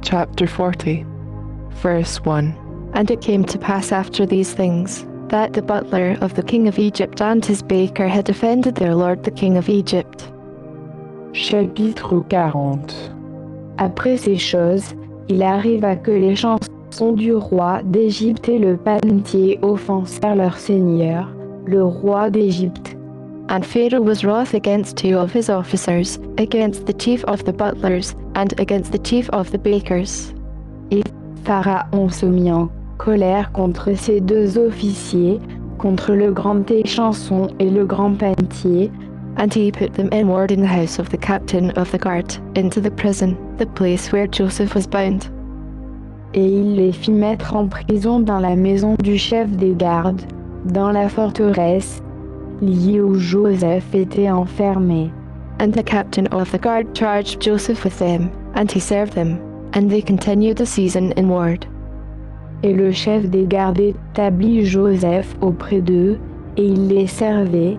Chapter 40, verse 1. And it came to pass after these things, that the butler of the king of Egypt and his baker had offended their lord the king of Egypt. Chapitre 40. Après ces choses, il arriva que les chansons du roi d'Égypte et le panetier offensèrent leur seigneur, le roi d'Égypte. And Pharaoh was wroth against two of his officers, against the chief of the butlers, and against the chief of the bakers. Et Pharaon se mit en colère contre ces deux officiers, contre le grand échanson et le grand panetier, and he put them in ward in the house of the captain of the guard, into the prison, the place where Joseph was bound. Et il les fit mettre en prison dans la maison du chef des gardes, dans la forteresse, liée où Joseph était enfermé. And the captain of the guard charged Joseph with them, and he served them, and they continued the season in ward. Et le chef des gardes établit Joseph auprès d'eux, et il les servait,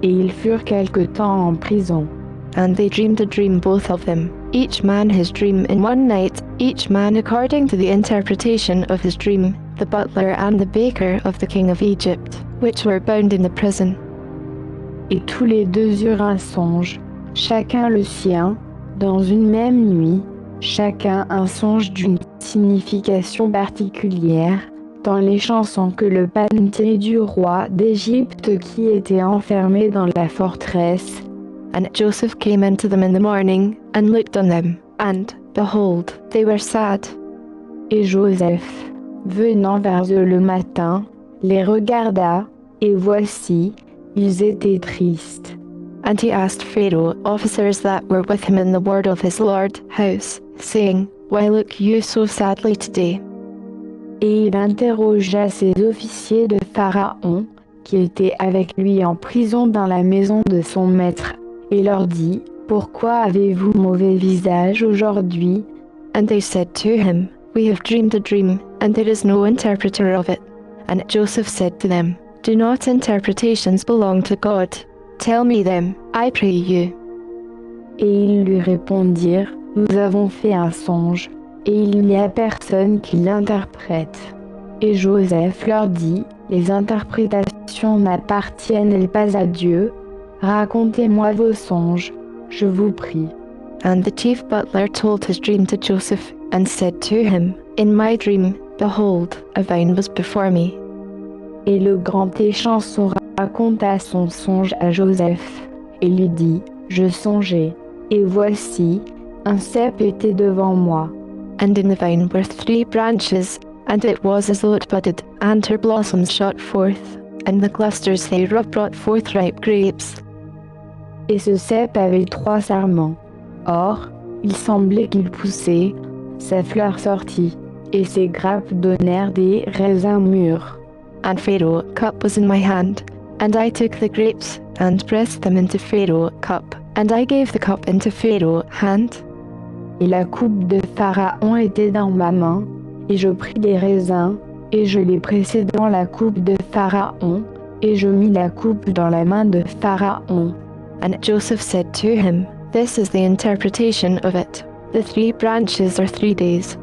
et ils furent quelque temps en prison. And they dreamed a dream both of them, each man his dream in one night, each man according to the interpretation of his dream, the butler and the baker of the king of Egypt, which were bound in the prison. Et tous les deux eurent un songe, chacun le sien, dans une même nuit, chacun un songe d'une signification particulière, dans les chansons que le panetier du roi d'Égypte qui était enfermé dans la forteresse. And Joseph came into them in the morning, and looked on them, and, behold, they were sad. Et Joseph, venant vers eux le matin, les regarda, et voici, ils étaient tristes. And he asked Pharaoh officers that were with him in the ward of his lord house, saying, Why look you so sadly today? Et il interrogea ses officiers de Pharaon, qui étaient avec lui en prison dans la maison de son maître, et leur dit, Pourquoi avez-vous mauvais visage aujourd'hui? And they said to him, We have dreamed a dream, and there is no interpreter of it. And Joseph said to them, Do not interpretations belong to God? Tell me them, I pray you. Et ils lui répondirent, Nous avons fait un songe, et il n'y a personne qui l'interprète. Et Joseph leur dit, Les interprétations n'appartiennent pas à Dieu, racontez-moi vos songes, je vous prie. And the chief butler told his dream to Joseph, and said to him, In my dream, behold, a vine was before me. Et le grand échanson raconta son songe à Joseph, et lui dit, Je songeais, et voici, un cep était devant moi. And in the vine were 3 branches, and it was as though it budded, and her blossoms shot forth, and the clusters thereof brought forth ripe grapes. Et ce cep avait 3 sarments. Or, il semblait qu'il poussait, sa fleur sortit, et ses grappes donnèrent des raisins mûrs. And Pharaoh cup was in my hand, and I took the grapes, and pressed them into Pharaoh cup, and I gave the cup into Pharaoh hand. Et la coupe de Pharaon était dans ma main, et je pris les raisins, et je les pressai dans la coupe de Pharaon, et je mis la coupe dans la main de Pharaon. And Joseph said to him, This is the interpretation of it. The 3 branches are 3 days.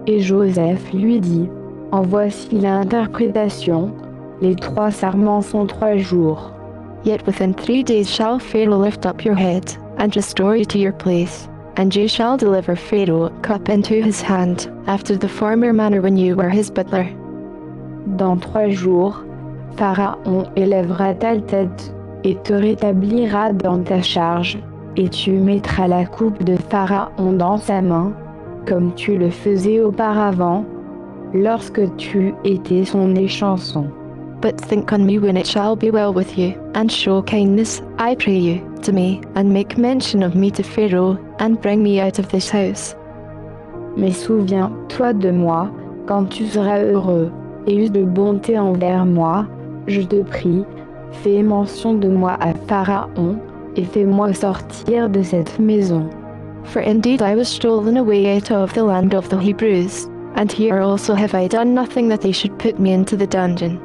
Et Joseph lui dit, En voici l'interprétation, les 3 sarments sont 3 jours. Yet within 3 days shall Pharaoh lift up your head, and restore you to your place, and you shall deliver Pharaoh cup into his hand, after the former manner when you were his butler. Dans 3 jours, Pharaon élèvera ta tête, et te rétablira dans ta charge, et tu mettras la coupe de Pharaon dans sa main, comme tu le faisais auparavant, lorsque tu étais son échanson. But think on me when it shall be well with you, and show kindness, I pray you, to me, and make mention of me to Pharaoh, and bring me out of this house. Mais souviens-toi de moi, quand tu seras heureux, et eus de bonté envers moi, je te prie, fais mention de moi à Pharaon, et fais-moi sortir de cette maison. For indeed I was stolen away out of the land of the Hebrews, and here also have I done nothing that they should put me into the dungeon.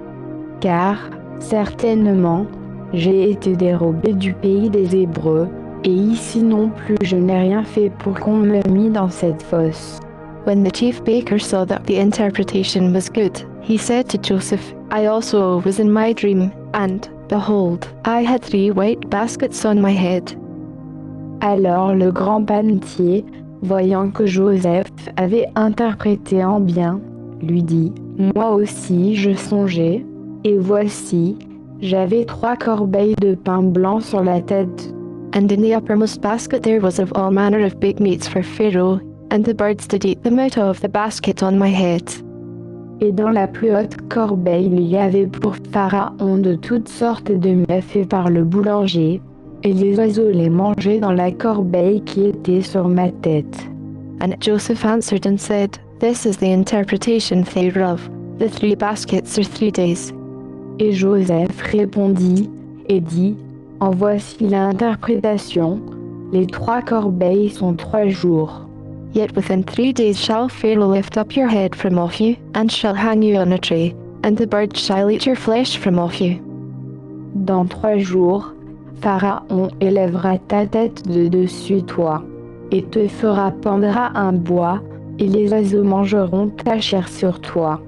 Car, certainement, j'ai été dérobé du pays des Hébreux, et ici non plus je n'ai rien fait pour qu'on me mît dans cette fosse. When the chief baker saw that the interpretation was good, he said to Joseph, I also was in my dream, and, behold, I had 3 white baskets on my head. Alors le grand panetier, voyant que Joseph avait interprété en bien, lui dit, Moi aussi je songeais, et voici, j'avais 3 corbeilles de pain blanc sur la tête. And in the uppermost basket there was of all manner of baked meats for Pharaoh, and the birds did eat them out of the basket on my head. Et dans la plus haute corbeille il y avait pour Pharaon de toutes sortes de mets faits par le boulanger, et les oiseaux les mangeaient dans la corbeille qui était sur ma tête. And Joseph answered and said, This is the interpretation thereof. The 3 baskets are 3 days. Et Joseph répondit et dit, En voici l'interprétation, les 3 corbeilles sont 3 jours. Yet within 3 days shall Pharaoh lift up your head from off you, and shall hang you on a tree, and the birds shall eat your flesh from off you. Dans 3 jours, Pharaon élèvera ta tête de dessus toi, et te fera pendre à un bois, et les oiseaux mangeront ta chair sur toi.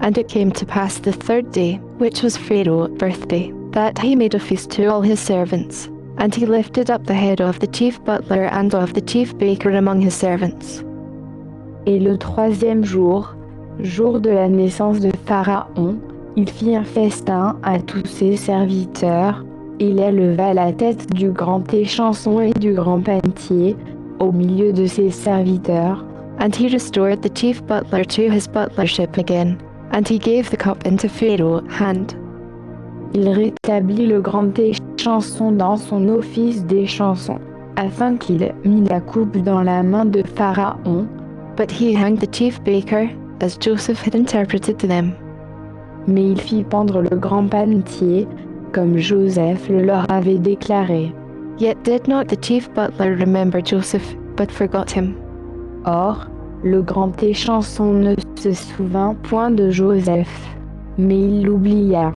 And it came to pass the 3rd day, which was Pharaoh's birthday, that he made a feast to all his servants. And he lifted up the head of the chief butler and of the chief baker among his servants. Et le 3e jour, jour de la naissance de Pharaon, il fit un festin à tous ses serviteurs. Il éleva la tête du grand échanson et du grand panetier au milieu de ses serviteurs. And he restored the chief butler to his butlership again, and he gave the cup into Pharaoh's hand. Il rétablit le grand échanson dans son office d'échanson, afin qu'il mît la coupe dans la main de Pharaon. But he hanged the chief baker, as Joseph had interpreted to them. Mais il fit pendre le grand panetier, comme Joseph le leur avait déclaré. Yet did not the chief butler remember Joseph, but forgot him. Or, le grand échanson ne se souvint point de Joseph, mais il l'oublia.